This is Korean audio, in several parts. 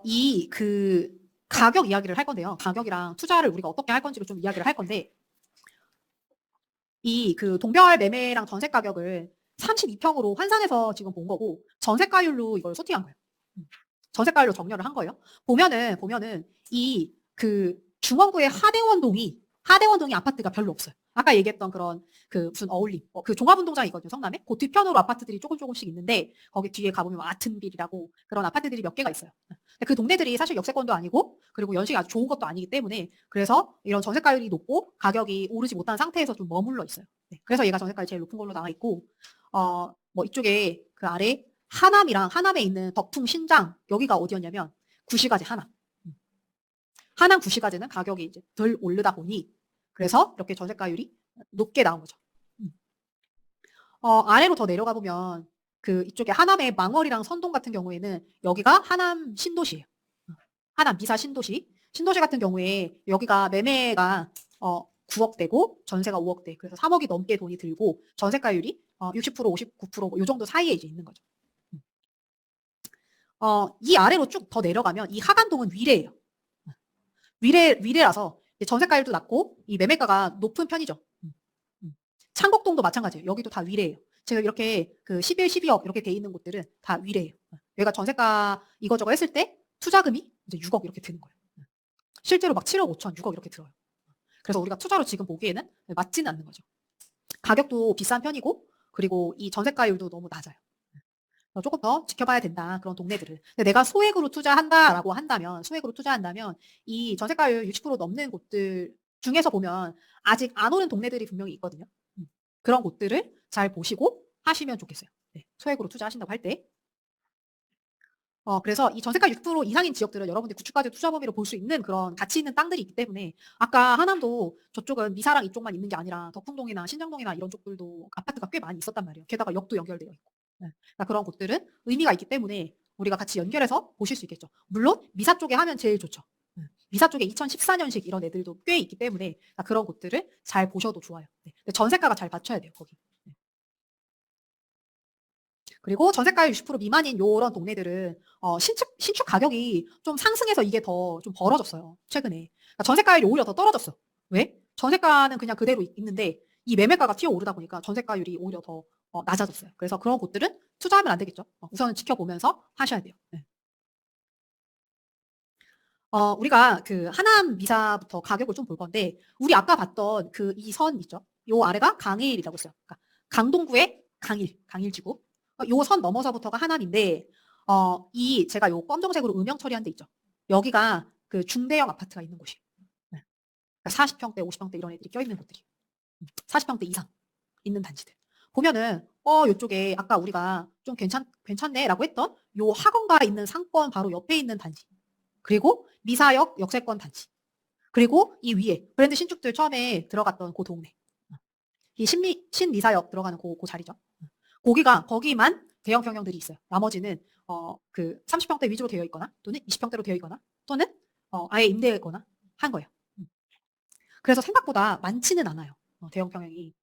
이 가격 이야기를 할 건데요. 가격이랑 투자를 우리가 어떻게 할 건지를 좀 이야기를 할 건데, 이 동별 매매랑 전세 가격을 32평으로 환산해서 지금 본 거고, 전세가율로 이걸 소팅한 거예요. 전세가율로 정렬을 한 거예요. 보면은 중원구의 하대원동이 아파트가 별로 없어요. 아까 얘기했던 그런 무슨 어울림, 종합운동장이 있거든요, 성남에. 그 뒤편으로 아파트들이 조금씩 있는데, 거기 뒤에 가보면 아튼빌이라고 그런 아파트들이 몇 개가 있어요. 근데 그 동네들이 사실 역세권도 아니고, 그리고 연식이 아주 좋은 것도 아니기 때문에, 그래서 이런 전세가율이 높고, 가격이 오르지 못한 상태에서 좀 머물러 있어요. 네, 그래서 얘가 전세가율이 제일 높은 걸로 나와 있고, 뭐 이쪽에 그 아래 하남에 있는 덕풍 신장, 여기가 어디였냐면, 구시가지 하남. 하남 구시가지는 가격이 이제 덜 오르다 보니, 그래서 이렇게 전세가율이 높게 나온 거죠. 아래로 더 내려가 보면 이쪽에 하남의 망월이랑 선동 같은 경우에는 여기가 하남 신도시예요. 하남 미사 신도시. 신도시 같은 경우에 여기가 매매가 9억대고 전세가 5억대. 그래서 3억이 넘게 돈이 들고 전세가율이 60% 59%, 이 정도 사이에 이제 있는 거죠. 이 아래로 쭉 더 내려가면 이 하간동은 위례예요. 위례라서 전세가율도 낮고 이 매매가가 높은 편이죠. 창곡동도 마찬가지예요. 여기도 다 위례예요. 제가 이렇게 11, 12억 이렇게 돼 있는 곳들은 다 위례예요. 여기가 전세가 이거저거 했을 때 투자금이 이제 6억 이렇게 드는 거예요. 실제로 막 7억 5천, 6억 이렇게 들어요. 그래서 우리가 투자로 지금 보기에는 맞지는 않는 거죠. 가격도 비싼 편이고, 그리고 이 전세가율도 너무 낮아요. 조금 더 지켜봐야 된다, 그런 동네들을. 근데 내가 소액으로 투자한다면 이 전세가율 60% 넘는 곳들 중에서 보면 아직 안 오는 동네들이 분명히 있거든요. 그런 곳들을 잘 보시고 하시면 좋겠어요. 네, 소액으로 투자하신다고 할 때. 그래서 이 전세가 6% 이상인 지역들은 여러분들이 구축과제 투자 범위로 볼 수 있는 그런 가치 있는 땅들이 있기 때문에, 아까 하남도 저쪽은 미사랑 이쪽만 있는 게 아니라 덕풍동이나 신장동이나 이런 쪽들도 아파트가 꽤 많이 있었단 말이에요. 게다가 역도 연결되어 있고. 네. 그러니까 그런 곳들은 의미가 있기 때문에 우리가 같이 연결해서 보실 수 있겠죠. 물론 미사 쪽에 하면 제일 좋죠. 미사 쪽에 2014년식 이런 애들도 꽤 있기 때문에 그런 곳들을 잘 보셔도 좋아요. 네. 근데 전세가가 잘 맞춰야 돼요, 거기. 네. 그리고 전세가율 60% 미만인 요런 동네들은 신축 가격이 좀 상승해서 이게 더 좀 벌어졌어요, 최근에. 그러니까 전세가율이 오히려 더 떨어졌어. 왜? 전세가는 그냥 그대로 있는데 이 매매가가 튀어오르다 보니까 전세가율이 오히려 더 낮아졌어요. 그래서 그런 곳들은 투자하면 안 되겠죠. 우선은 지켜보면서 하셔야 돼요. 네. 우리가 하남 미사부터 가격을 좀 볼 건데, 우리 아까 봤던 이 선 있죠? 요 아래가 강일이라고 했어요. 그러니까 강동구의 강일지구. 요 선 넘어서부터가 하남인데, 제가 요 검정색으로 음영 처리한 데 있죠? 여기가 중대형 아파트가 있는 곳이에요. 네. 그러니까 40평대, 50평대 이런 애들이 껴있는 곳들이. 40평대 이상 있는 단지들. 보면은, 요쪽에 아까 우리가 좀 괜찮네라고 했던 요 학원가 있는 상권 바로 옆에 있는 단지. 그리고 미사역 역세권 단지. 그리고 이 위에 브랜드 신축들 처음에 들어갔던 그 동네. 이 신미사역 들어가는 그 자리죠. 거기만 대형 평형들이 있어요. 나머지는 30평대 위주로 되어 있거나 또는 20평대로 되어 있거나 또는 아예 임대거나 한 거예요. 그래서 생각보다 많지는 않아요. 대형 평형이.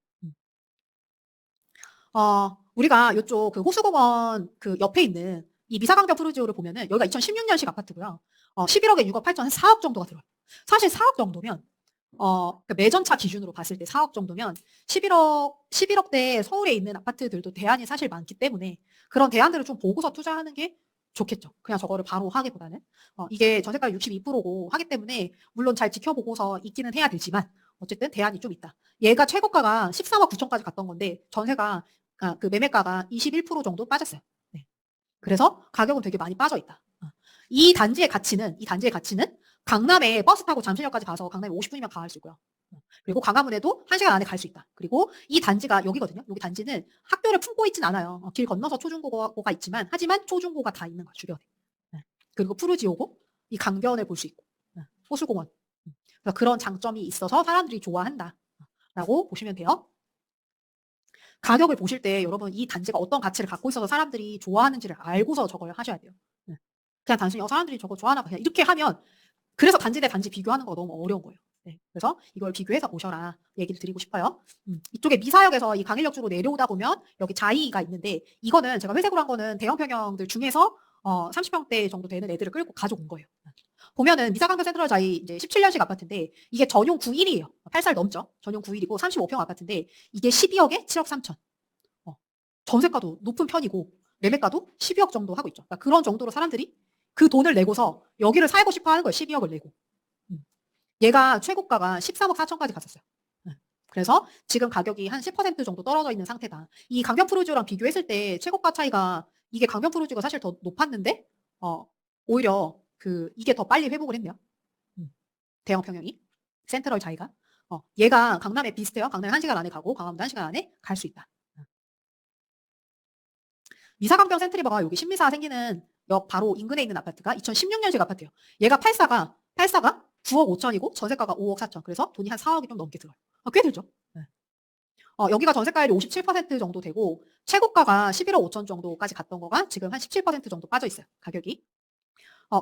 우리가 이쪽 호수공원 옆에 있는 이 미사강변 푸르지오를 보면은 여기가 2016년식 아파트고요. 11억에 6억 8천, 한 4억 정도가 들어요. 사실 4억 정도면 매전차 기준으로 봤을 때 4억 정도면 11억대 서울에 있는 아파트들도 대안이 사실 많기 때문에 그런 대안들을 좀 보고서 투자하는 게 좋겠죠. 그냥 저거를 바로 하기보다는. 이게 전세가 62%고 하기 때문에 물론 잘 지켜보고서 있기는 해야 되지만 어쨌든 대안이 좀 있다. 얘가 최고가가 13억 9천까지 갔던 건데 전세가 매매가가 21% 정도 빠졌어요. 네. 그래서 가격은 되게 많이 빠져 있다. 이 단지의 가치는 강남에 버스 타고 잠실역까지 가서 강남에 50분이면 갈 수 있고요. 그리고 광화문에도 1시간 안에 갈 수 있다. 그리고 이 단지가 여기거든요. 여기 단지는 학교를 품고 있진 않아요. 길 건너서 초중고가 있지만 하지만 초중고가 다 있는 거야, 주변에. 네. 그리고 푸르지오고 이 강변을 볼 수 있고 호수공원. 그래서 그런 장점이 있어서 사람들이 좋아한다라고 보시면 돼요. 가격을 보실 때 여러분 이 단지가 어떤 가치를 갖고 있어서 사람들이 좋아하는지를 알고서 저걸 하셔야 돼요. 네. 그냥 단순히 사람들이 저거 좋아하나 봐. 그냥 이렇게 하면 그래서 단지 대 단지 비교하는 거 너무 어려운 거예요. 네. 그래서 이걸 비교해서 보셔라 얘기를 드리고 싶어요. 이쪽에 미사역에서 이 강일역 쪽으로 내려오다 보면 여기 자이가 있는데 이거는 제가 회색으로 한 거는 대형 평형들 중에서 30평대 정도 되는 애들을 끌고 가져온 거예요. 보면은 미사강변 센트럴자이 이제 17년식 아파트인데 이게 전용 9일이에요. 8살 넘죠. 전용 9일이고 35평 아파트인데 이게 12억에 7억 3천. 전세가도 높은 편이고 매매가도 12억 정도 하고 있죠. 그러니까 그런 정도로 사람들이 그 돈을 내고서 여기를 살고 싶어 하는 거예요. 12억을 내고. 얘가 최고가가 13억 4천까지 갔었어요. 그래서 지금 가격이 한 10% 정도 떨어져 있는 상태다. 이 강변 푸르지오랑 비교했을 때 최고가 차이가 이게 강변 푸르지오가 사실 더 높았는데 오히려 이게 더 빨리 회복을 했네요. 대형 평형이 센트럴 자이가 얘가 강남에 비슷해요. 강남에 1시간 안에 가고 강남도 1시간 안에 갈 수 있다. 미사강변 센트리버가 여기 신미사 생기는 역 바로 인근에 있는 아파트가 2016년식 아파트예요. 얘가 84가 9억 5천이고 전세가가 5억 4천. 그래서 돈이 한 4억이 좀 넘게 들어요. 꽤 들죠. 네. 여기가 전세가율이 57% 정도 되고 최고가가 11억 5천 정도까지 갔던 거가 지금 한 17% 정도 빠져 있어요. 가격이.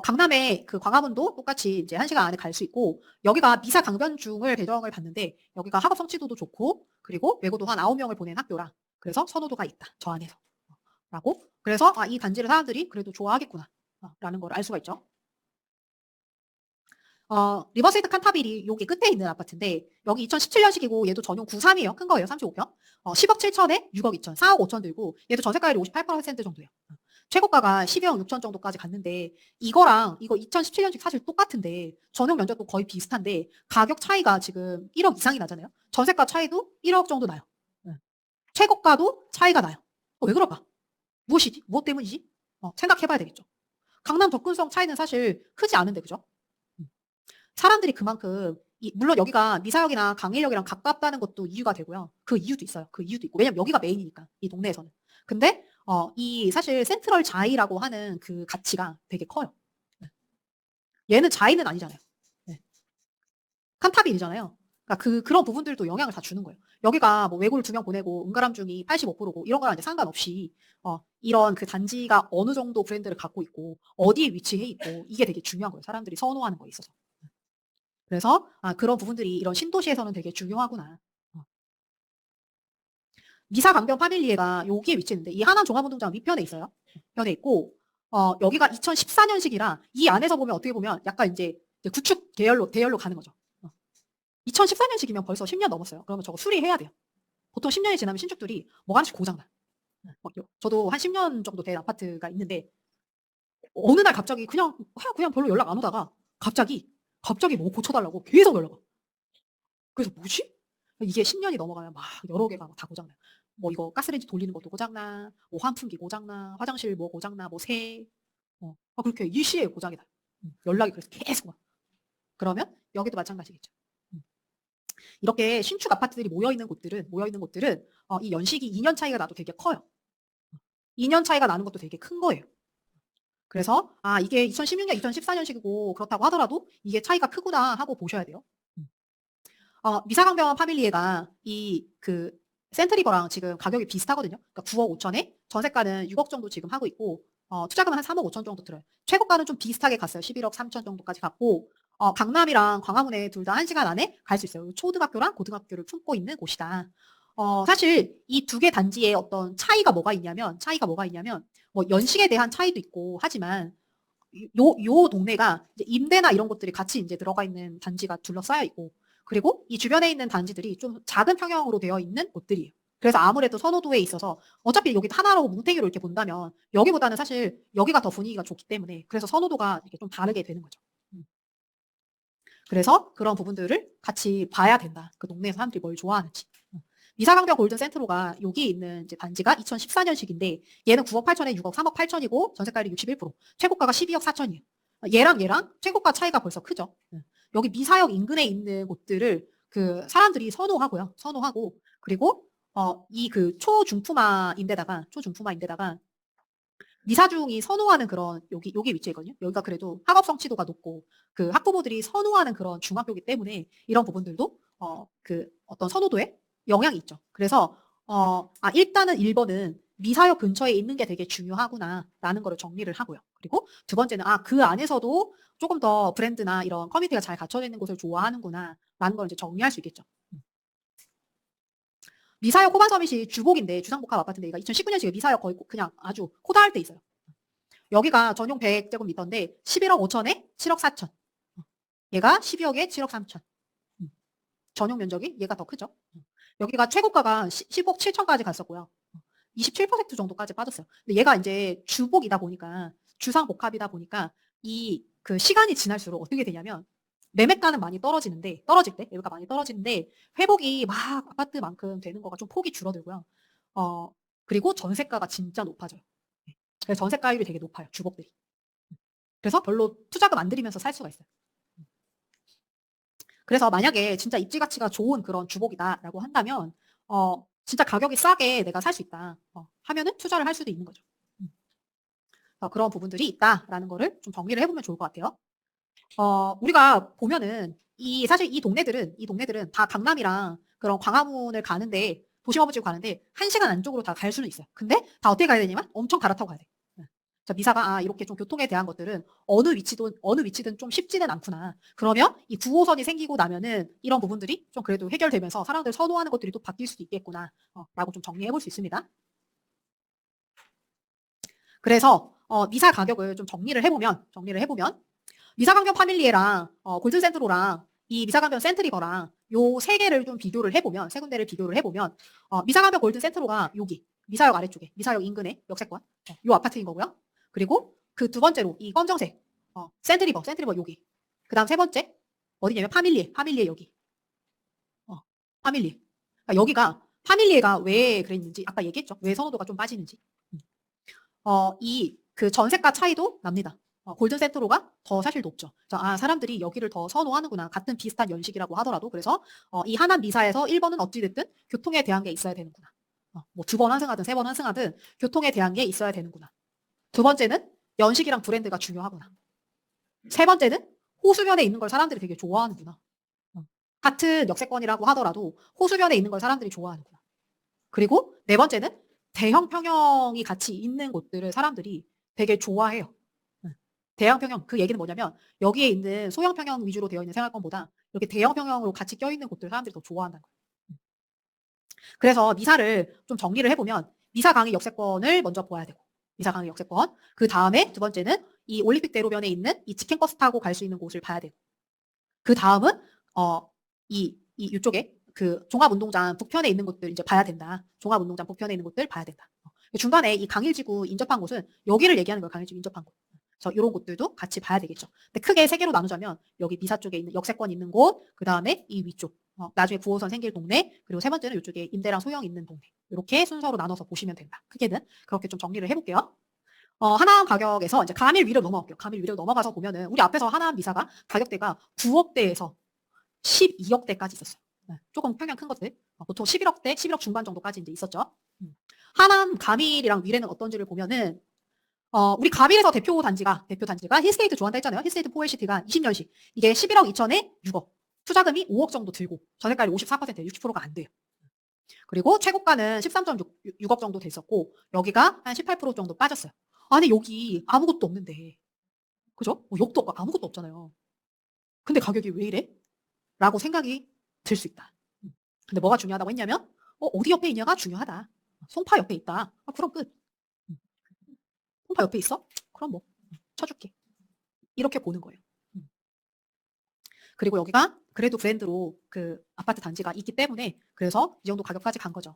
강남에 그 광화문도 똑같이 이제 1시간 안에 갈 수 있고 여기가 미사 강변중을 배정을 받는데 여기가 학업 성취도도 좋고 그리고 외고도 한 9명을 보낸 학교라 그래서 선호도가 있다. 저 안에서. 라고 그래서 이 단지를 사람들이 그래도 좋아하겠구나 라는 걸 알 수가 있죠. 리버스이드 칸타빌이 여기 끝에 있는 아파트인데 여기 2017년식이고 얘도 전용 93이에요. 큰 거예요. 35평. 10억 7천에 6억 2천, 4억 5천 들고 얘도 전세가율이 58% 정도예요. 최고가가 12억 6천 정도까지 갔는데 이거랑 이거 2017년식 사실 똑같은데 전용 면적도 거의 비슷한데 가격 차이가 지금 1억 이상이 나잖아요. 전세가 차이도 1억 정도 나요. 최고가도 차이가 나요. 왜 그럴까? 무엇이지? 무엇 때문이지? 생각해봐야 되겠죠. 강남 접근성 차이는 사실 크지 않은데 그죠? 사람들이 그만큼 물론 여기가 미사역이나 강일역이랑 가깝다는 것도 이유가 되고요. 그 이유도 있어요. 그 이유도 있고 왜냐면 여기가 메인이니까 이 동네에서는. 근데 이 사실 센트럴 자이라고 하는 그 가치가 되게 커요. 얘는 자이는 아니잖아요. 네. 칸타빌이잖아요. 그러니까 그런 부분들도 영향을 다 주는 거예요. 여기가 뭐 외고를 2명 보내고 응가람중이 85%고 이런 거랑 이제 상관없이 이런 그 단지가 어느 정도 브랜드를 갖고 있고 어디에 위치해 있고 이게 되게 중요한 거예요. 사람들이 선호하는 거에 있어서. 그래서 그런 부분들이 이런 신도시에서는 되게 중요하구나. 미사 강변 파밀리에가 여기에 위치했는데 이 하남 종합운동장 위편에 있어요. 편에 있고 여기가 2014년식이라 이 안에서 보면 어떻게 보면 약간 이제 구축 대열로 가는 거죠. 2014년식이면 벌써 10년 넘었어요. 그러면 저거 수리해야 돼요. 보통 10년이 지나면 신축들이 뭐가 하나씩 고장나. 저도 한 10년 정도 된 아파트가 있는데 어느 날 갑자기 그냥 별로 연락 안 오다가 갑자기 뭐 고쳐달라고 계속 연락 와. 그래서 뭐지? 이게 10년이 넘어가면 막 여러 개가 다 고장나요. 뭐 이거 가스레인지 돌리는 것도 고장나, 뭐 환풍기 고장나, 화장실 뭐 고장나, 뭐 새. 그렇게 일시에 고장이 나요. 연락이 그래서 계속 와. 그러면 여기도 마찬가지겠죠. 이렇게 신축 아파트들이 모여있는 곳들은 이 연식이 2년 차이가 나도 되게 커요. 2년 차이가 나는 것도 되게 큰 거예요. 그래서 이게 2016년, 2014년식이고 그렇다고 하더라도 이게 차이가 크구나 하고 보셔야 돼요. 미사강변 파밀리에가 센트리버랑 지금 가격이 비슷하거든요. 그러니까 9억 5천에 전세가는 6억 정도 지금 하고 있고 투자금은 한 3억 5천 정도 들어요. 최고가는 좀 비슷하게 갔어요. 11억 3천 정도까지 갔고 강남이랑 광화문에 둘 다 1시간 안에 갈 수 있어요. 초등학교랑 고등학교를 품고 있는 곳이다. 사실 이 두 개 단지의 어떤 차이가 뭐가 있냐면 뭐 연식에 대한 차이도 있고 하지만 요 동네가 이제 임대나 이런 것들이 같이 이제 들어가 있는 단지가 둘러싸여 있고 그리고 이 주변에 있는 단지들이 좀 작은 평형으로 되어 있는 곳들이에요. 그래서 아무래도 선호도에 있어서 어차피 여기 하나로 뭉탱이로 이렇게 본다면 여기보다는 사실 여기가 더 분위기가 좋기 때문에 그래서 선호도가 이렇게 좀 다르게 되는 거죠. 그래서 그런 부분들을 같이 봐야 된다. 그 동네 사람들이 뭘 좋아하는지. 미사강변 골든 센트로가 여기 있는 이제 단지가 2014년식인데 얘는 9억 8천에 6억 3억 8천이고 전세가율이 61%, 최고가가 12억 4천이에요. 얘랑 최고가 차이가 벌써 크죠. 여기 미사역 인근에 있는 곳들을 그 사람들이 선호하고요. 선호하고 그리고 이 그 초중품화인데다가 미사중이 선호하는 그런 여기 위치에 있거든요. 여기가 그래도 학업 성취도가 높고 그 학부모들이 선호하는 그런 중학교이기 때문에 이런 부분들도 그 어떤 선호도에 영향이 있죠. 그래서 일단은 1번은 미사역 근처에 있는 게 되게 중요하구나라는 거를 정리를 하고요. 그리고 두 번째는 그 안에서도 조금 더 브랜드나 이런 커뮤니티가 잘 갖춰져 있는 곳을 좋아하는구나라는 걸 이제 정리할 수 있겠죠. 미사역 호반서밋이 주복인데 주상복합 아파트인데 얘가 2019년식에 미사역 거의 그냥 아주 코다할 때 있어요. 여기가 전용 100제곱미터인데 11억 5천에 7억 4천. 얘가 12억에 7억 3천. 전용 면적이 얘가 더 크죠. 여기가 최고가가 10억 7천까지 갔었고요. 27% 정도까지 빠졌어요. 근데 얘가 이제 주복이다 보니까 주상복합이다 보니까 이 그 시간이 지날수록 어떻게 되냐면 매매가는 많이 떨어지는데 떨어질 때 매매가 많이 떨어지는데 회복이 막 아파트만큼 되는 거가 좀 폭이 줄어들고요. 그리고 전세가가 진짜 높아져요. 네. 그래서 전세가율이 되게 높아요. 주복들이. 그래서 별로 투자금 안 들이면서 살 수가 있어요. 그래서 만약에 진짜 입지 가치가 좋은 그런 주복이다라고 한다면 진짜 가격이 싸게 내가 살 수 있다 하면은 투자를 할 수도 있는 거죠. 그런 부분들이 있다라는 거를 좀 정리를 해보면 좋을 것 같아요. 우리가 보면은 사실 이 동네들은 다 강남이랑 그런 광화문을 가는데 도심허브지로 가는데 1시간 안쪽으로 다 갈 수는 있어요. 근데 다 어떻게 가야 되냐면 엄청 갈아타고 가야 돼. 네. 자, 미사가 이렇게 좀 교통에 대한 것들은 어느 위치든 좀 쉽지는 않구나. 그러면 이 9호선이 생기고 나면은 이런 부분들이 좀 그래도 해결되면서 사람들 선호하는 것들이 또 바뀔 수도 있겠구나. 라고 좀 정리해 볼 수 있습니다. 그래서 미사 가격을 좀 정리를 해보면 미사강변 파밀리에랑 골든센트로랑 이 미사강변 센트리버랑 요 세 개를 좀 비교를 해보면 세 군데를 비교를 해보면 미사강변 골든센트로가 여기 미사역 아래쪽에 미사역 인근의 역세권 요 아파트인 거고요. 그리고 그 두 번째로 이 검정색 센트리버 여기. 그 다음 세 번째 어디냐면 파밀리에 여기. 파밀리에. 그러니까 여기가 파밀리에가 왜 그랬는지 아까 얘기했죠. 왜 선호도가 좀 빠지는지. 이 그 전세가 차이도 납니다. 골든센트로가 더 사실 높죠. 사람들이 여기를 더 선호하는구나. 같은 비슷한 연식이라고 하더라도. 그래서 이 하남 미사에서 1번은 어찌됐든 교통에 대한 게 있어야 되는구나. 뭐 2번 환승하든 3번 환승하든 교통에 대한 게 있어야 되는구나. 두 번째는 연식이랑 브랜드가 중요하구나. 세 번째는 호수변에 있는 걸 사람들이 되게 좋아하는구나. 같은 역세권이라고 하더라도 호수변에 있는 걸 사람들이 좋아하는구나. 그리고 네 번째는 대형 평형이 같이 있는 곳들을 사람들이 되게 좋아해요. 대형 평형, 그 얘기는 뭐냐면 여기에 있는 소형 평형 위주로 되어 있는 생활권보다 이렇게 대형 평형으로 같이 껴있는 곳들 사람들이 더 좋아한다는 거예요. 그래서 미사를 좀 정리를 해보면 미사 강의 역세권을 먼저 보아야 되고 미사 강의 역세권, 그 다음에 두 번째는 이 올림픽 대로변에 있는 이 직행버스 타고 갈 수 있는 곳을 봐야 되고 그 다음은 이쪽에 그 종합운동장 북편에 있는 곳들 이제 봐야 된다. 종합운동장 북편에 있는 곳들 봐야 된다. 중간에 이 강일지구 인접한 곳은 여기를 얘기하는 거예요. 강일지구 인접한 곳. 그래서 이런 곳들도 같이 봐야 되겠죠. 근데 크게 세 개로 나누자면 여기 미사 쪽에 있는 역세권 있는 곳, 그 다음에 이 위쪽, 나중에 9호선 생길 동네, 그리고 세 번째는 이쪽에 임대랑 소형 있는 동네. 이렇게 순서로 나눠서 보시면 된다. 크게는 그렇게 좀 정리를 해볼게요. 하남 가격에서 이제 감일 위를 넘어갈게요. 감일 위를 넘어가서 보면은 우리 앞에서 하남 미사가 가격대가 9억대에서 12억대까지 있었어요. 조금 평양 큰 것들. 보통 11억대, 11억 중반 정도까지 이제 있었죠. 하남 가밀이랑 위례는 어떤지를 보면은 우리 가밀에서 대표 단지가 힐스테이트 좋아한다 했잖아요. 힐스테이트 4LCT가 20년식. 이게 11억 2천에 6억. 투자금이 5억 정도 들고 전세가율 54%, 60%가 안 돼요. 그리고 최고가는 13.6억 정도 됐었고 여기가 한 18% 정도 빠졌어요. 근데 여기 아무것도 없는데. 그죠? 욕도 없고 아무것도 없잖아요. 근데 가격이 왜 이래? 라고 생각이 들 수 있다. 근데 뭐가 중요하다고 했냐면 어디 옆에 있냐가 중요하다. 송파 옆에 있다. 그럼 끝. 송파 옆에 있어? 그럼 뭐 쳐줄게. 이렇게 보는 거예요. 그리고 여기가 그래도 브랜드로 그 아파트 단지가 있기 때문에 그래서 이 정도 가격까지 간 거죠.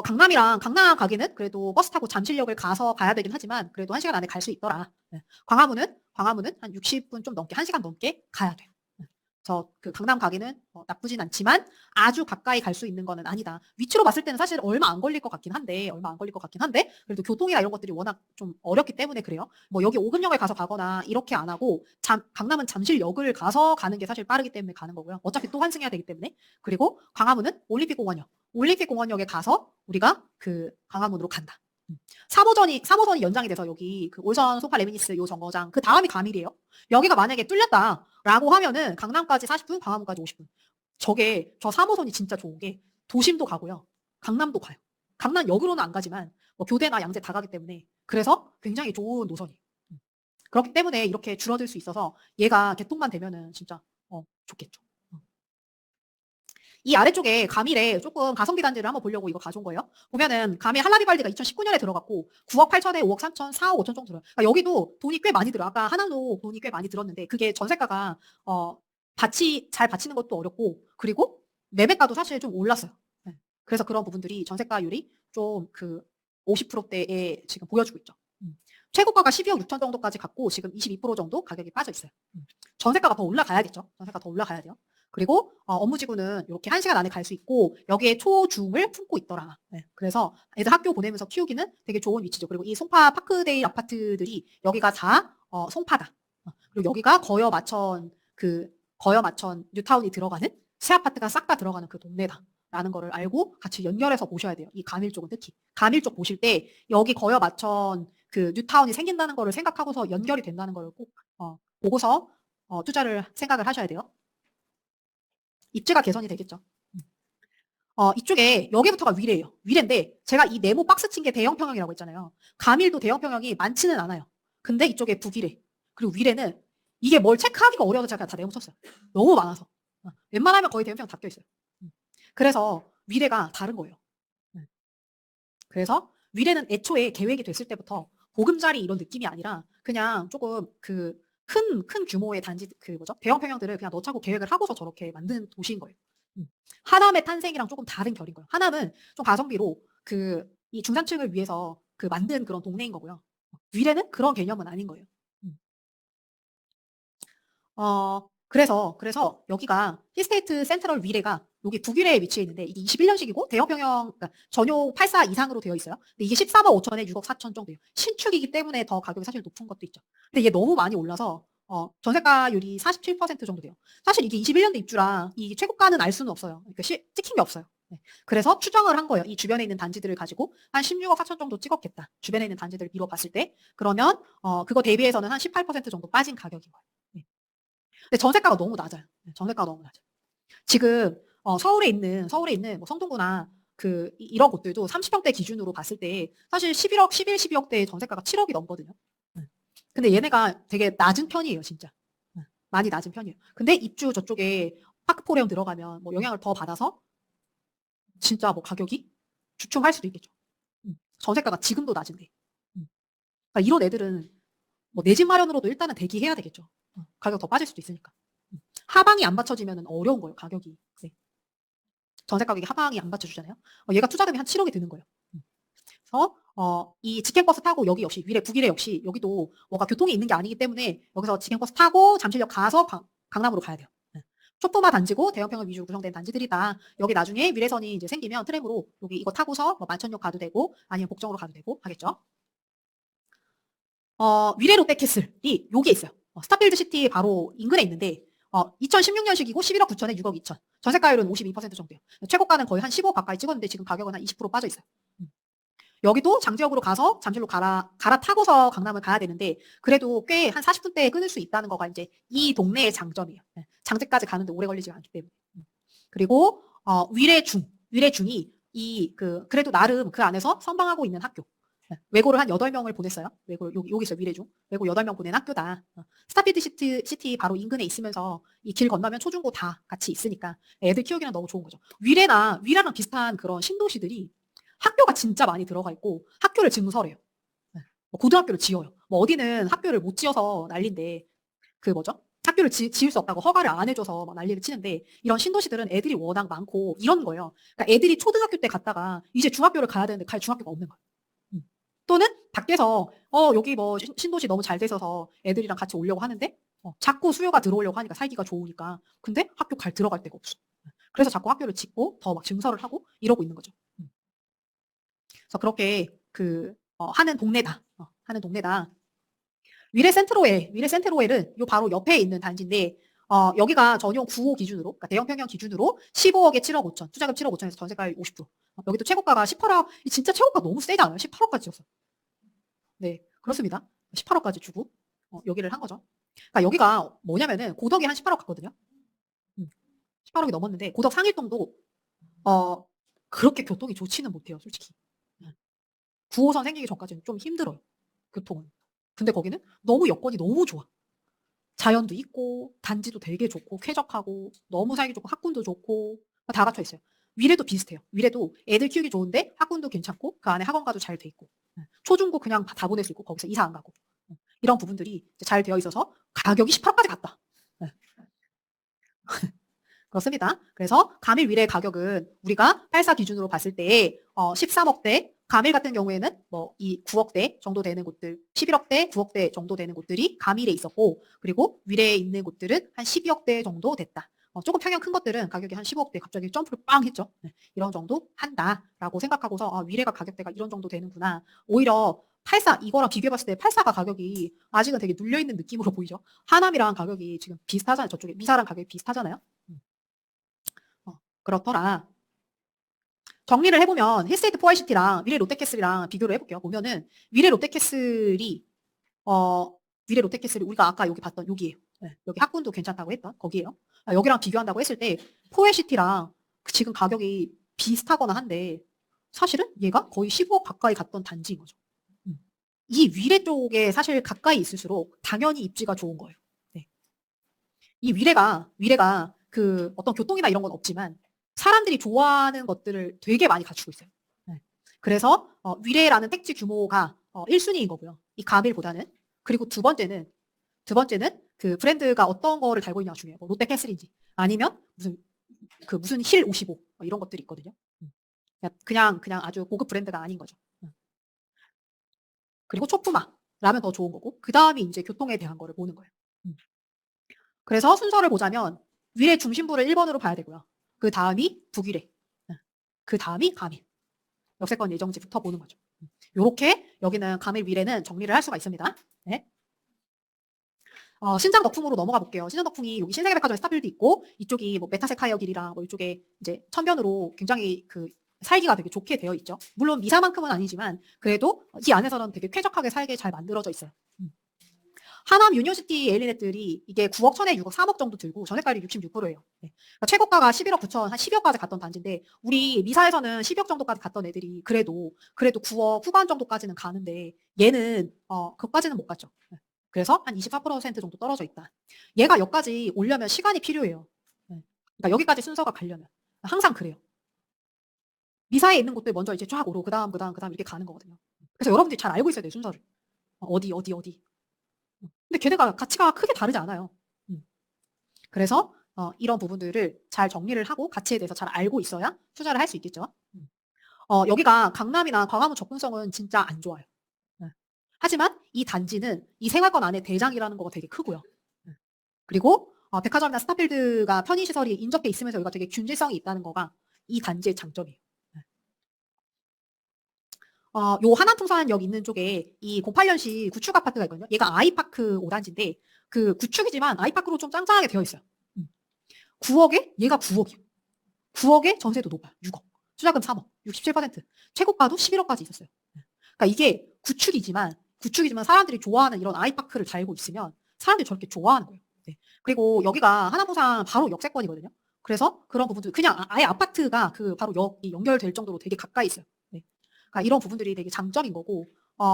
강남 가기는 그래도 버스 타고 잠실역을 가서 가야 되긴 하지만 그래도 1시간 안에 갈 수 있더라. 광화문은 한 60분 좀 넘게 1시간 넘게 가야 돼요. 그래서 그 강남 가기는 나쁘진 않지만 아주 가까이 갈 수 있는 거는 아니다. 위치로 봤을 때는 사실 얼마 안 걸릴 것 같긴 한데 그래도 교통이나 이런 것들이 워낙 좀 어렵기 때문에 그래요. 뭐 여기 오금역에 가서 가거나 이렇게 안 하고 강남은 잠실역을 가서 가는 게 사실 빠르기 때문에 가는 거고요. 어차피 또 환승해야 되기 때문에. 그리고 광화문은 올림픽공원역에 가서 우리가 그 광화문으로 간다. 3호선이 연장이 돼서 여기 그 올선 소파 레미니스 요 정거장 그 다음이 가밀이에요. 여기가 만약에 뚫렸다라고 하면은 강남까지 40분, 광화문까지 50분. 저 3호선이 진짜 좋은 게 도심도 가고요. 강남도 가요. 강남역으로는 안 가지만 뭐 교대나 양재 다 가기 때문에 그래서 굉장히 좋은 노선이에요. 그렇기 때문에 이렇게 줄어들 수 있어서 얘가 개통만 되면은 진짜 좋겠죠. 이 아래쪽에 가밀에 조금 가성비 단지를 한번 보려고 이거 가져온 거예요. 보면은 가밀 한라비발디가 2019년에 들어갔고 9억 8천에 5억 3천, 4억 5천 정도 들어요. 그러니까 여기도 돈이 꽤 많이 들어요. 아까 하나도 돈이 꽤 많이 들었는데 그게 전세가가 잘 받치는 것도 어렵고 그리고 매매가도 사실 좀 올랐어요. 네. 그래서 그런 부분들이 전세가율이 좀 그 50%대에 지금 보여주고 있죠. 최고가가 12억 6천 정도까지 갔고 지금 22% 정도 가격이 빠져 있어요. 전세가가 더 올라가야겠죠. 전세가 더 올라가야 돼요. 그리고 업무지구는 이렇게 1시간 안에 갈 수 있고 여기에 초중을 품고 있더라. 네. 그래서 애들 학교 보내면서 키우기는 되게 좋은 위치죠. 그리고 이 송파 파크데일 아파트들이 여기가 다 송파다. 그리고 여기가 거여 마천 뉴타운이 들어가는 새 아파트가 싹 다 들어가는 그 동네다라는 거를 알고 같이 연결해서 보셔야 돼요. 이 가밀 쪽은 특히. 가밀 쪽 보실 때 여기 거여 마천 그 뉴타운이 생긴다는 거를 생각하고서 연결이 된다는 걸 꼭 보고서 투자를 생각을 하셔야 돼요. 입지가 개선이 되겠죠. 이쪽에 여기부터가 위례예요. 위례인데 제가 이 네모 박스 친 게 대형 평형이라고 했잖아요. 가밀도 대형 평형이 많지는 않아요. 근데 이쪽에 북위례 그리고 위례는 이게 뭘 체크하기가 어려워서 제가 다 네모 쳤어요. 너무 많아서. 웬만하면 거의 대형 평형 다 껴있어요. 그래서 위례가 다른 거예요. 그래서 위례는 애초에 계획이 됐을 때부터 보금자리 이런 느낌이 아니라 그냥 조금 그 큰 규모의 단지 대형 평형들을 그냥 넣자고 계획을 하고서 저렇게 만든 도시인 거예요. 하남의 탄생이랑 조금 다른 결인 거예요. 하남은 좀 가성비로 이 중산층을 위해서 만든 그런 동네인 거고요. 위례는 그런 개념은 아닌 거예요. 그래서 여기가 힐스테이트 센트럴 위례가 여기 북위례에 위치해 있는데 이게 21년식이고 대형 평형 그러니까 전용 84 이상으로 되어 있어요. 근데 이게 13억 5천에 6억 4천 정도예요. 신축이기 때문에 더 가격이 사실 높은 것도 있죠. 근데 이게 너무 많이 올라서 전세가율이 47% 정도 돼요. 사실 이게 21년도 입주라 이 최고가는 알 수는 없어요. 그러니까 찍힌 게 없어요. 네. 그래서 추정을 한 거예요. 이 주변에 있는 단지들을 가지고 한 16억 4천 정도 찍었겠다. 주변에 있는 단지들을 미뤄 봤을 때 그러면 그거 대비해서는 한 18% 정도 빠진 가격인 거예요. 네. 근데 전세가가 너무 낮아요. 전세가가 너무 낮아요. 지금 서울에 있는 뭐 성동구나 이런 곳들도 30평대 기준으로 봤을 때 사실 11억, 12억대의 전세가가 7억이 넘거든요. 근데 얘네가 되게 낮은 편이에요, 진짜. 많이 낮은 편이에요. 근데 입주 저쪽에 파크포레온 들어가면 뭐 영향을 더 받아서 진짜 뭐 가격이 주춤할 수도 있겠죠. 전세가가 지금도 낮은데. 그러니까 이런 애들은 뭐 내 집 마련으로도 일단은 대기해야 되겠죠. 가격 더 빠질 수도 있으니까. 하방이 안 받쳐지면 어려운 거예요, 가격이. 네. 전세 가격이 하방이 안 받쳐주잖아요. 얘가 투자금이 한 7억이 드는 거예요. 그래서 이 직행버스 타고 여기 역시 북위례 역시 여기도 뭐가 교통이 있는 게 아니기 때문에 여기서 직행버스 타고 잠실역 가서 강남으로 가야 돼요. 네. 초품화 단지고 대형 평형 위주로 구성된 단지들이다. 여기 나중에 미래선이 이제 생기면 트램으로 여기 이거 타고서 뭐 만천역 가도 되고 아니면 복정으로 가도 되고 하겠죠. 위례 롯데캐슬이 여기 있어요. 스타필드 시티 바로 인근에 있는데 2016년식이고 11억 9천에 6억 2천. 전세가율은 52% 정도예요. 최고가는 거의 한 15 가까이 찍었는데 지금 가격은 한 20% 빠져 있어요. 여기도 장지역으로 가서 잠실로 갈아타고서 강남을 가야 되는데 그래도 꽤 한 40분대에 끊을 수 있다는 거가 이제 이 동네의 장점이에요. 장지까지 가는데 오래 걸리지 않기 때문에. 그리고 위례중이 그래도 나름 그 안에서 선방하고 있는 학교. 외고를 한 8명을 보냈어요. 외고 여기 있어요. 위례중. 외고 8명 보낸 학교다. 스타필드 시티 바로 인근에 있으면서 이 길 건너면 초중고 다 같이 있으니까 애들 키우기는 너무 좋은 거죠. 위례랑 비슷한 그런 신도시들이 학교가 진짜 많이 들어가 있고 학교를 증설해요. 뭐 고등학교를 지어요. 뭐 어디는 학교를 못 지어서 난리인데 학교를 지을 수 없다고 허가를 안 해줘서 막 난리를 치는데 이런 신도시들은 애들이 워낙 많고 이런 거예요. 그러니까 애들이 초등학교 때 갔다가 이제 중학교를 가야 되는데 갈 중학교가 없는 거예요. 또는 밖에서 여기 뭐 신도시 너무 잘 돼서 애들이랑 같이 오려고 하는데 자꾸 수요가 들어오려고 하니까 살기가 좋으니까 근데 학교 들어갈 데가 없어. 그래서 자꾸 학교를 짓고 더 막 증설을 하고 이러고 있는 거죠. 그래서 그렇게 하는 동네다. 하는 동네다. 위례센트로웰은 요 바로 옆에 있는 단지인데 여기가 전용 9호 기준으로 그러니까 대형 평형 기준으로 15억에 7억 5천 투자금 7억 5천에서 전세가율 50%. 여기도 최고가가 18억. 진짜 최고가 너무 세지 않아요? 18억까지 줬어. 네, 그렇습니다. 18억까지 주고 여기를 한 거죠. 그러니까 여기가 뭐냐면은 고덕이 한 18억 갔거든요. 18억이 넘었는데 고덕 상일동도 그렇게 교통이 좋지는 못해요, 솔직히. 9호선 생기기 전까지는 좀 힘들어요, 교통은. 근데 거기는 너무 여건이 너무 좋아. 자연도 있고 단지도 되게 좋고 쾌적하고 너무 살기 좋고 학군도 좋고 다 갖춰 있어요. 위례도 비슷해요. 위례도 애들 키우기 좋은데 학군도 괜찮고 그 안에 학원가도 잘 돼 있고 초중고 그냥 다 보낼 수 있고 거기서 이사 안 가고 이런 부분들이 잘 되어 있어서 가격이 18억까지 갔다. 그렇습니다. 그래서 가밀 위례 가격은 우리가 84 기준으로 봤을 때 13억대, 가밀 같은 경우에는 뭐 이 9억대 정도 되는 곳들, 11억대, 9억대 정도 되는 곳들이 가밀에 있었고, 그리고 위례에 있는 곳들은 한 12억대 정도 됐다. 조금 평형 큰 것들은 가격이 한 15억대 갑자기 점프를 빵 했죠. 이런 정도 한다라고 생각하고서 위례가 가격대가 이런 정도 되는구나. 오히려 84 이거랑 비교해봤을 때 84가 가격이 아직은 되게 눌려있는 느낌으로 보이죠. 하남이랑 가격이 지금 비슷하잖아요. 저쪽에 미사랑 가격이 비슷하잖아요. 그렇더라. 정리를 해보면 힐스테이트 포알시티랑 위례 롯데캐슬이랑 비교를 해볼게요. 보면은 위례 롯데캐슬이 어 위례 롯데캐슬이 우리가 아까 여기 봤던 여기에요. 네, 여기 학군도 괜찮다고 했던 거기에요. 여기랑 비교한다고 했을 때 포알시티랑 지금 가격이 비슷하거나 한데 사실은 얘가 거의 15억 가까이 갔던 단지인 거죠. 이 위례 쪽에 사실 가까이 있을수록 당연히 입지가 좋은 거예요. 네. 이 위례가 그 어떤 교통이나 이런 건 없지만 사람들이 좋아하는 것들을 되게 많이 갖추고 있어요. 네. 그래서 위례라는 택지 규모가 1순위인 거고요. 이 가밀보다는. 그리고 두 번째는 그 브랜드가 어떤 거를 달고 있냐가 중요해요. 뭐 롯데캐슬인지 아니면 무슨 힐 55 이런 것들이 있거든요. 그냥 아주 고급 브랜드가 아닌 거죠. 그리고 초품화라면 더 좋은 거고 그 다음이 이제 교통에 대한 거를 보는 거예요. 그래서 순서를 보자면 위례 중심부를 1번으로 봐야 되고요. 그 다음이 북위례, 그 다음이 가밀. 역세권 예정지부터 보는 거죠. 요렇게 여기는 가밀 위례는 정리를 할 수가 있습니다. 네. 신장 덕풍으로 넘어가 볼게요. 신장 덕풍이 여기 신세계백화점 스타필드 있고 이쪽이 뭐 메타세카이어 길이랑 뭐 이쪽에 이제 천변으로 굉장히 그 살기가 되게 좋게 되어 있죠. 물론 미사만큼은 아니지만 그래도 이 안에서는 되게 쾌적하게 살게 잘 만들어져 있어요. 하남 유니버시티 에일리넷들이 이게 9억 1천에 6억 3억 정도 들고 전세가율이 66%예요. 네. 그러니까 최고가가 11억 9천 한 12억까지 갔던 단지인데 우리 미사에서는 12억 정도까지 갔던 애들이 그래도 9억 후반 정도까지는 가는데 얘는 그까지는 못 갔죠. 네. 그래서 한 24% 정도 떨어져 있다. 얘가 여기까지 오려면 시간이 필요해요. 네. 그러니까 여기까지 순서가 가려면 항상 그래요. 미사에 있는 곳들 먼저 이제 쫙 오르고 그다음 이렇게 가는 거거든요. 그래서 여러분들이 잘 알고 있어야 돼요 순서를. 어디. 근데 걔네가 가치가 크게 다르지 않아요. 그래서 이런 부분들을 잘 정리를 하고 가치에 대해서 잘 알고 있어야 투자를 할 수 있겠죠. 여기가 강남이나 광화문 접근성은 진짜 안 좋아요. 네. 하지만 이 단지는 이 생활권 안에 대장이라는 거가 되게 크고요. 그리고 백화점이나 스타필드가 편의시설이 인접해 있으면서 여기가 되게 균질성이 있다는 거가 이 단지의 장점이에요. 요 하남통산역 있는 쪽에 이 08년식 구축 아파트가 있거든요. 얘가 아이파크 5단지인데 그 구축이지만 아이파크로 좀 짱짱하게 되어 있어요. 9억에 얘가 9억이요. 9억에 전세도 높아요. 6억. 투자금 3억. 67%. 최고가도 11억까지 있었어요. 그러니까 이게 구축이지만 사람들이 좋아하는 이런 아이파크를 달고 있으면 사람들이 저렇게 좋아하는 거예요. 네. 그리고 여기가 하남부산 바로 역세권이거든요. 그래서 그런 부분들 그냥 아예 아파트가 그 바로 역이 연결될 정도로 되게 가까이 있어요. 네. 그러니까 이런 부분들이 되게 장점인 거고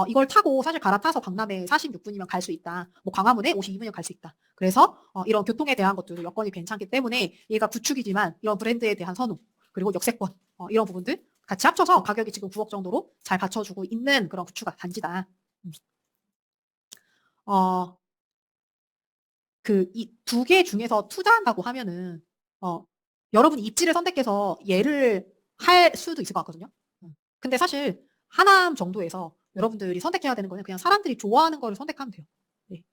이걸 타고 사실 갈아타서 강남에 46분이면 갈 수 있다. 뭐 광화문에 52분이면 갈 수 있다. 그래서 이런 교통에 대한 것들도 여건이 괜찮기 때문에 얘가 구축이지만 이런 브랜드에 대한 선호 그리고 역세권 이런 부분들 같이 합쳐서 가격이 지금 9억 정도로 잘 받쳐주고 있는 그런 구축 단지다. 그 이 두 개 중에서 투자한다고 하면은 여러분이 입지를 선택해서 얘를 할 수도 있을 것 같거든요. 근데 사실 하남 정도에서 여러분들이 선택해야 되는 거는 그냥 사람들이 좋아하는 거를 선택하면 돼요. 네.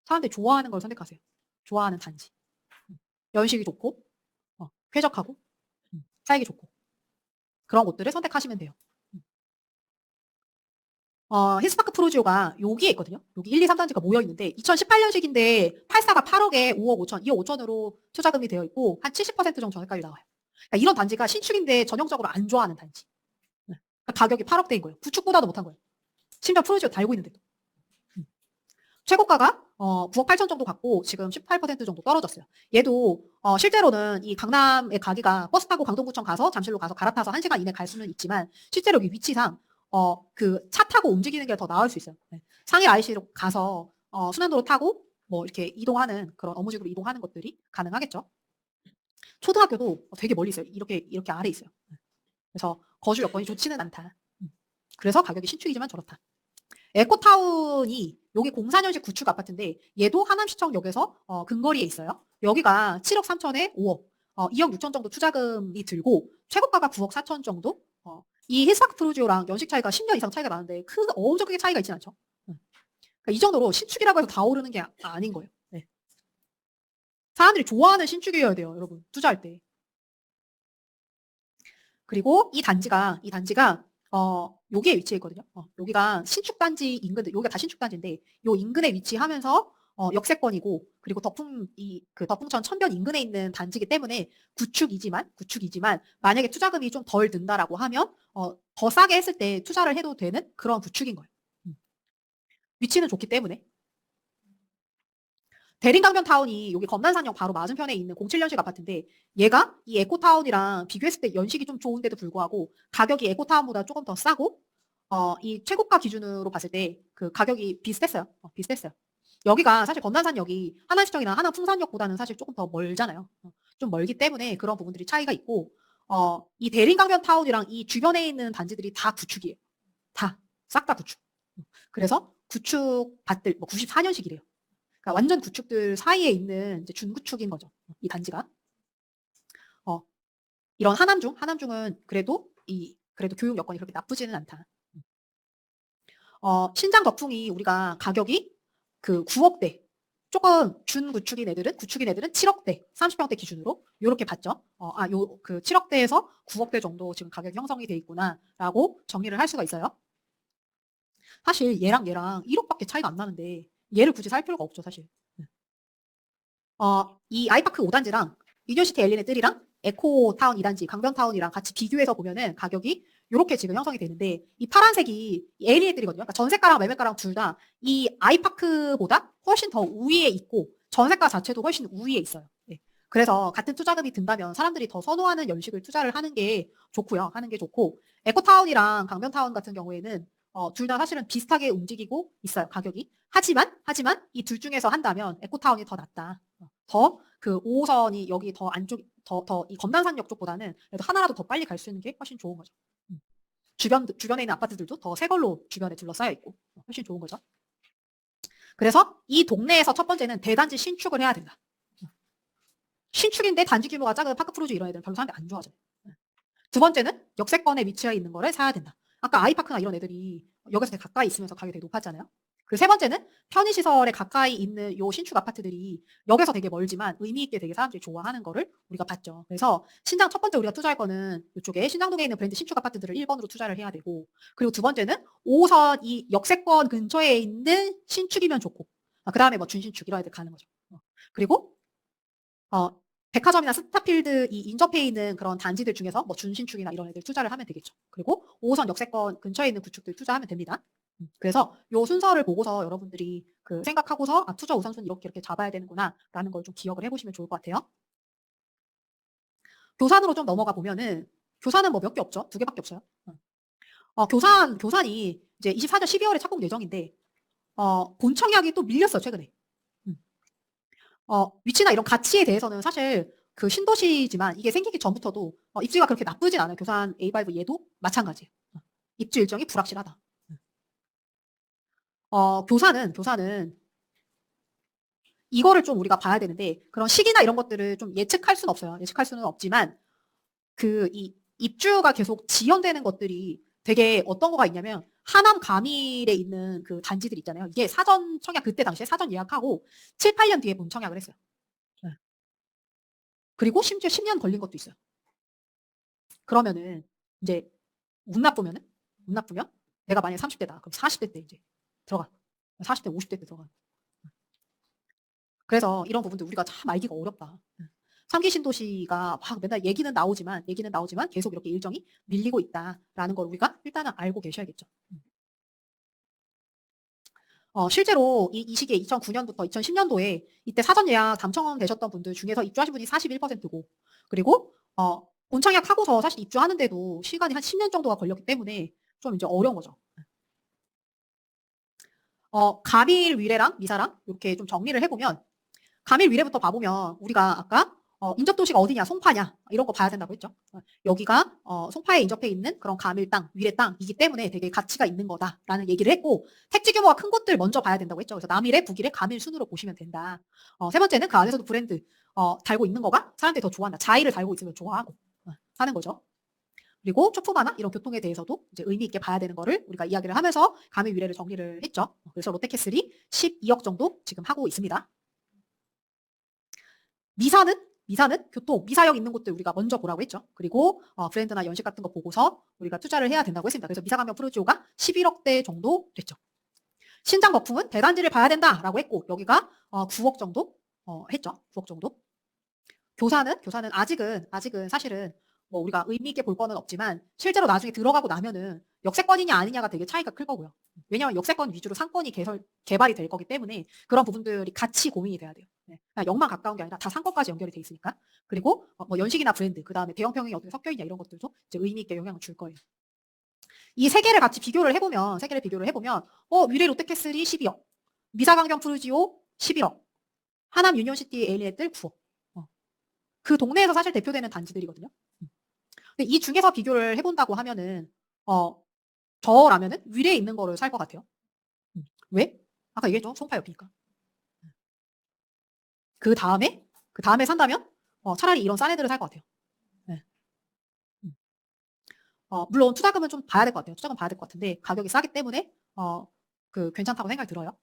사람들이 좋아하는 걸 선택하세요. 좋아하는 단지. 연식이 좋고 쾌적하고 살기 좋고 그런 곳들을 선택하시면 돼요. 힐스파크 프로지오가 여기에 있거든요. 여기 1, 2, 3단지가 모여 있는데 2018년식인데 84가 8억에 5억 5천, 2억 5천으로 투자금이 되어 있고 한 70% 정도 전세가율이 나와요. 그러니까 이런 단지가 신축인데 전형적으로 안 좋아하는 단지. 네. 그러니까 가격이 8억대인 거예요. 구축보다도 못한 거예요. 심지어 프로지오 달고 있는데도. 최고가가 9억 8천 정도 갔고 지금 18% 정도 떨어졌어요. 얘도 실제로는 이 강남에 가기가 버스 타고 강동구청 가서 잠실로 가서 갈아타서 1시간 이내 갈 수는 있지만 실제로 이 위치상 그 차 타고 움직이는 게 더 나을 수 있어요. 네. 상일 IC로 가서 순환도로 타고 뭐 이렇게 이동하는 그런 업무직으로 이동하는 것들이 가능하겠죠. 초등학교도 되게 멀리 있어요. 이렇게 아래 있어요. 그래서 거주 여건이 좋지는 않다. 그래서 가격이 신축이지만 저렇다. 에코타운이 여기 04년식 구축 아파트인데 얘도 하남시청역에서 근거리에 있어요. 여기가 7억 3천에 5억, 2억 6천 정도 투자금이 들고 최고가가 9억 4천 정도. 이 힐스파크 프루지오랑 연식 차이가 10년 이상 차이가 나는데 엄청 크게 차이가 있진 않죠. 그러니까 이 정도로 신축이라고 해서 다 오르는 게 아닌 거예요. 네. 사람들이 좋아하는 신축이어야 돼요, 여러분. 투자할 때. 그리고 이 단지가 여기에 위치해 있거든요. 여기가 신축단지 인근, 여기가 다 신축단지인데 요 인근에 위치하면서 역세권이고 그리고 덕풍천 천변 인근에 있는 단지이기 때문에 구축이지만 만약에 투자금이 좀 덜 든다라고 하면 더 싸게 했을 때 투자를 해도 되는 그런 구축인 거예요. 위치는 좋기 때문에. 대림강변타운이 여기 검단산역 바로 맞은편에 있는 07년식 아파트인데 얘가 이 에코타운이랑 비교했을 때 연식이 좀 좋은데도 불구하고 가격이 에코타운보다 조금 더 싸고 이 최고가 기준으로 봤을 때 그 가격이 비슷했어요. 비슷했어요. 여기가 사실 검단산역이 하남시청이나 하남풍산역보다는 사실 조금 더 멀잖아요. 좀 멀기 때문에 그런 부분들이 차이가 있고 이 대림강변타운이랑 이 주변에 있는 단지들이 다 구축이에요. 다. 싹 다 구축. 그래서 구축밭들 94년식이래요. 그러니까 완전 구축들 사이에 있는 이제 준구축인 거죠. 이 단지가. 이런 하남중은 그래도 교육 여건이 그렇게 나쁘지는 않다. 신장 덕풍이 우리가 가격이 그 9억대, 조금 구축인 애들은 7억대, 30평대 기준으로 요렇게 봤죠. 그 7억대에서 9억대 정도 지금 가격 형성이 돼 있구나라고 정리를 할 수가 있어요. 사실 얘랑 1억밖에 차이가 안 나는데 얘를 굳이 살 필요가 없죠, 사실. 이 아이파크 5단지랑 유니버시티 엘리네 3랑 에코타운 2단지, 강변타운이랑 같이 비교해서 보면은 가격이 이렇게 지금 형성이 되는데 이 파란색이 엘리네들이거든요. 그러니까 전세가랑 매매가랑 둘 다 이 아이파크보다 훨씬 더 우위에 있고 전세가 자체도 훨씬 우위에 있어요. 네. 그래서 같은 투자금이 든다면 사람들이 더 선호하는 연식을 투자를 하는 게 좋고요. 하는 게 좋고 에코타운이랑 강변타운 같은 경우에는 둘 다 사실은 비슷하게 움직이고 있어요. 가격이. 하지만 이 둘 중에서 한다면 에코타운이 더 낫다. 더 그 5호선이 여기 더 안쪽 더 이 검단산역 쪽보다는 그래도 하나라도 더 빨리 갈 수 있는 게 훨씬 좋은 거죠. 주변에 있는 아파트들도 더 새 걸로 주변에 둘러싸여 있고 훨씬 좋은 거죠. 그래서 이 동네에서 첫 번째는 대단지 신축을 해야 된다. 신축인데 단지 규모가 작은 파크프로즈 이런 애들은 별로 사람들이 안 좋아하잖아요. 두 번째는 역세권에 위치해 있는 거를 사야 된다. 아까 아이파크나 이런 애들이 역에서 되게 가까이 있으면서 가격이 되게 높았잖아요. 그리고 세 번째는 편의시설에 가까이 있는 요 신축 아파트들이 역에서 되게 멀지만 의미 있게 되게 사람들이 좋아하는 거를 우리가 봤죠. 그래서 신장 첫 번째 우리가 투자할 거는 이쪽에 신장동에 있는 브랜드 신축 아파트들을 1번으로 투자를 해야 되고 그리고 두 번째는 5호선 이 역세권 근처에 있는 신축이면 좋고 그 다음에 뭐 준신축 이런 애들 가는 거죠. 그리고 백화점이나 스타필드 이 인접해 있는 그런 단지들 중에서 뭐 준신축이나 이런 애들 투자를 하면 되겠죠. 그리고 5호선 역세권 근처에 있는 구축들 투자하면 됩니다. 그래서 요 순서를 보고서 여러분들이 그 생각하고서 투자 우선순위 이렇게 잡아야 되는구나라는 걸 좀 기억을 해보시면 좋을 것 같아요. 교산으로 좀 넘어가 보면은 교산은 뭐 몇 개 없죠. 2개밖에 없어요. 교산이 이제 24년 12월에 착공 예정인데 본청약이 또 밀렸어요 최근에. 위치나 이런 가치에 대해서는 사실 그 신도시지만 이게 생기기 전부터도 입지가 그렇게 나쁘진 않아요. 교산 A5 얘도 마찬가지예요. 입지 일정이 불확실하다. 교사는 이거를 좀 우리가 봐야 되는데 그런 시기나 이런 것들을 좀 예측할 수는 없어요. 예측할 수는 없지만 이 입주가 계속 지연되는 것들이 되게 어떤 거가 있냐면 하남 가밀에 있는 그 단지들 있잖아요. 이게 사전 청약 그때 당시에 사전 예약하고 7, 8년 뒤에 본 청약을 했어요. 네. 그리고 심지어 10년 걸린 것도 있어요. 그러면은 이제 운 나쁘면 내가 만약에 30대다. 그럼 40대 때 이제 들어가. 40대, 50대 때 들어가. 그래서 이런 부분들 우리가 참 알기가 어렵다. 3기 신도시가 막 맨날 얘기는 나오지만 계속 이렇게 일정이 밀리고 있다라는 걸 우리가 일단은 알고 계셔야겠죠. 실제로 이 시기에 2009년부터 2010년도에 이때 사전 예약 당첨되셨던 분들 중에서 입주하신 분이 41%고 그리고 본청약 하고서 사실 입주하는데도 시간이 한 10년 정도가 걸렸기 때문에 좀 이제 어려운 거죠. 가밀 위례랑 미사랑 이렇게 좀 정리를 해보면 가밀 위례부터 봐보면 우리가 아까 인접도시가 어디냐, 송파냐, 이런 거 봐야 된다고 했죠. 여기가 송파에 인접해 있는 그런 가밀 땅, 위례 땅이기 때문에 되게 가치가 있는 거다라는 얘기를 했고, 택지 규모가 큰 곳들 먼저 봐야 된다고 했죠. 그래서 남일에, 북일에, 가밀 순으로 보시면 된다. 세 번째는 그 안에서도 브랜드 달고 있는 거가 사람들이 더 좋아한다. 자의를 달고 있으면 좋아하고 하는 거죠. 그리고 초품화나 이런 교통에 대해서도 이제 의미 있게 봐야 되는 거를 우리가 이야기를 하면서 가밀 위례를 정리를 했죠. 그래서 롯데캐슬이 12억 정도 지금 하고 있습니다. 미사는 교통, 미사역 있는 곳들 우리가 먼저 보라고 했죠. 그리고 브랜드나 연식 같은 거 보고서 우리가 투자를 해야 된다고 했습니다. 그래서 미사강변 푸르지오가 11억대 정도 됐죠. 신장 거품은 대단지를 봐야 된다라고 했고, 여기가 9억 정도 했죠. 9억 정도. 교사는 아직은 사실은 뭐 우리가 의미 있게 볼 거는 없지만 실제로 나중에 들어가고 나면은 역세권이냐 아니냐가 되게 차이가 클 거고요. 왜냐하면 역세권 위주로 상권이 개발이 될 거기 때문에 그런 부분들이 같이 고민이 돼야 돼요. 네. 그냥 역만 가까운 게 아니라 다 상권까지 연결이 돼 있으니까. 그리고 뭐 연식이나 브랜드, 그 다음에 대형 평형이 어떻게 섞여 있냐 이런 것들도 이제 의미 있게 영향을 줄 거예요. 이 세 개를 같이 비교를 해보면 위례 롯데캐슬이 12억, 미사강변 푸르지오 11억, 하남 유니온시티 에일리네뜰 9억. 그 동네에서 사실 대표되는 단지들이거든요. 근데 이 중에서 비교를 해본다고 하면은 저라면은 위례에 있는 거를 살 것 같아요. 왜? 아까 얘기했죠. 송파 옆이니까. 그 다음에 산다면 차라리 이런 싼 애들을 살 것 같아요. 네. 물론 투자금은 좀 봐야 될 것 같아요. 투자금 봐야 될 것 같은데 가격이 싸기 때문에 괜찮다고 생각이 들어요.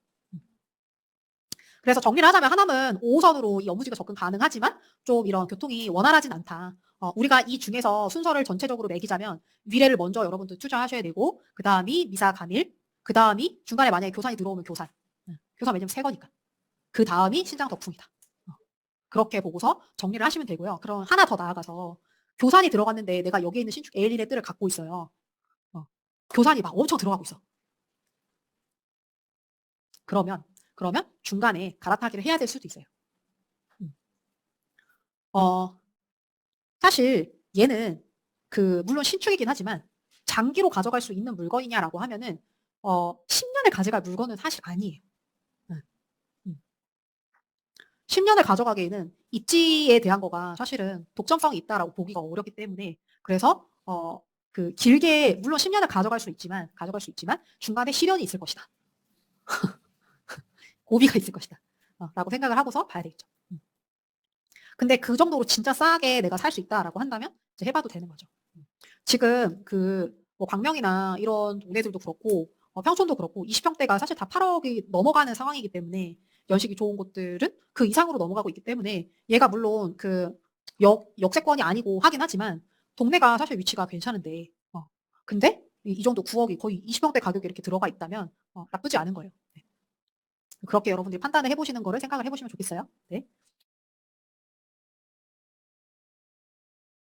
그래서 정리를 하자면 하남은 5호선으로 이 업무지가 접근 가능하지만 좀 이런 교통이 원활하진 않다. 우리가 이 중에서 순서를 전체적으로 매기자면 위례를 먼저 여러분들 투자하셔야 되고, 그 다음이 미사 가밀, 그 다음이 중간에 만약에 교산이 들어오면 교산. 교산 왜냐면 새 거니까. 그 다음이 신장 덕풍이다. 그렇게 보고서 정리를 하시면 되고요. 그럼 하나 더 나아가서 교산이 들어갔는데 내가 여기에 있는 신축 에일리네 뜰을 갖고 있어요. 교산이 막 엄청 들어가고 있어. 그러면 중간에 갈아타기를 해야 될 수도 있어요. 사실 얘는 물론 신축이긴 하지만 장기로 가져갈 수 있는 물건이냐라고 하면은 10년을 가져갈 물건은 사실 아니에요. 10년을 가져가기에는 입지에 대한 거가 사실은 독점성이 있다라고 보기가 어렵기 때문에, 그래서 길게 물론 10년을 가져갈 수 있지만 중간에 시련이 있을 것이다. 고비가 있을 것이다. 라고 생각을 하고서 봐야 되겠죠. 근데 그 정도로 진짜 싸게 내가 살 수 있다라고 한다면 이제 해봐도 되는 거죠. 지금 뭐 광명이나 이런 동네들도 그렇고 평촌도 그렇고 20평대가 사실 다 8억이 넘어가는 상황이기 때문에, 연식이 좋은 곳들은 그 이상으로 넘어가고 있기 때문에 얘가 물론 역세권이 아니고 하긴 하지만 동네가 사실 위치가 괜찮은데 근데 이 정도 9억이 거의 20평대 가격에 이렇게 들어가 있다면 나쁘지 않은 거예요. 네. 그렇게 여러분들이 판단을 해보시는 거를 생각을 해보시면 좋겠어요. 네.